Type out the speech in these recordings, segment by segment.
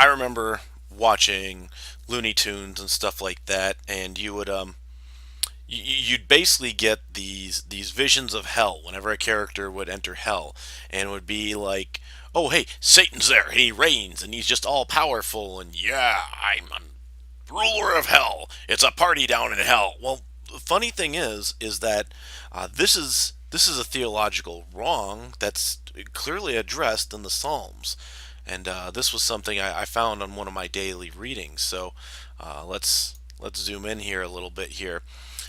I remember watching Looney Tunes and stuff like that, and you'd basically get these visions of hell whenever a character would enter hell, and it would be like, oh hey, Satan's there and he reigns and he's just all powerful, and yeah, I'm ruler of hell. It's a party down in hell. Well, the funny thing is that this is a theological wrong that's clearly addressed in the Psalms, and this was something I found on one of my daily readings. So let's zoom in here a little bit here,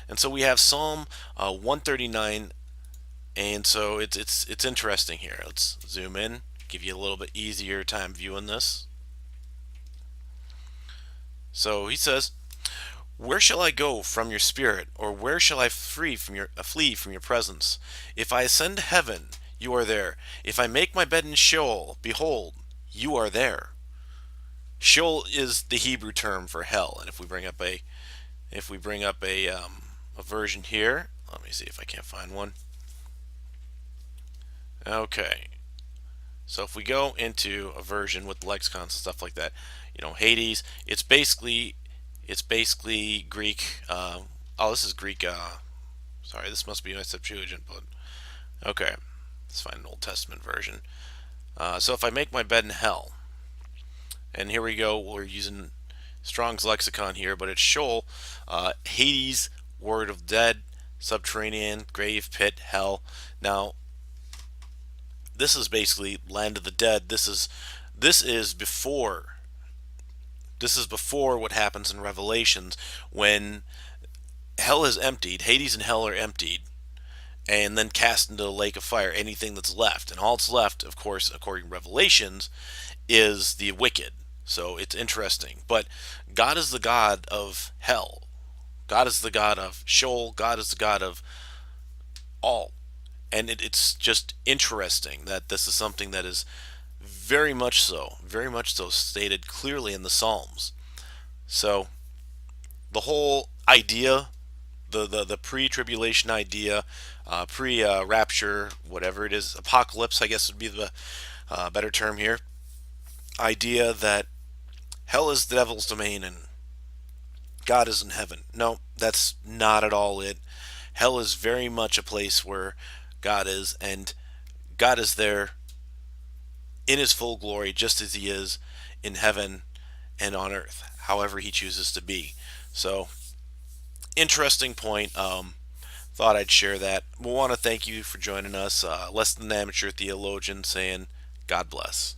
and so we have Psalm 139, and so it's interesting here. Let's zoom in, give you a little bit easier time viewing this. So he says, "Where shall I go from your spirit, or where shall I flee from your presence? If I ascend to heaven, you are there. If I make my bed in Sheol, behold, you are there." Sheol is the Hebrew term for hell, and if we bring up a version here, let me see if I can't find one. Okay, so if we go into a version with lexicons and stuff like that, Hades, it's basically Greek. Oh, this is Greek. Sorry, this must be my Septuagint, but okay. Let's find an Old Testament version. So if I make my bed in hell, and here we go, we're using Strong's lexicon here, but it's Sheol, Hades, word of dead, subterranean, grave, pit, hell. Now, this is basically land of the dead. This is before what happens in Revelations when hell is emptied, Hades and hell are emptied, and then cast into the lake of fire. Anything that's left, and all that's left, of course, according to Revelations, is the wicked. So it's interesting. But God is the God of hell. God is the God of Sheol. God is the God of all. And it's just interesting that this is something that is very much so stated clearly in the Psalms. So the whole idea, the pre-tribulation idea, pre-rapture, whatever it is, apocalypse, I guess would be the better term here. Idea that hell is the devil's domain and God is in heaven. No, that's not at all it. Hell is very much a place where God is, and God is there in his full glory, just as he is in heaven and on earth, however he chooses to be. So, interesting point. Thought I'd share that. We want to thank you for joining us. Less than amateur theologian saying, God bless.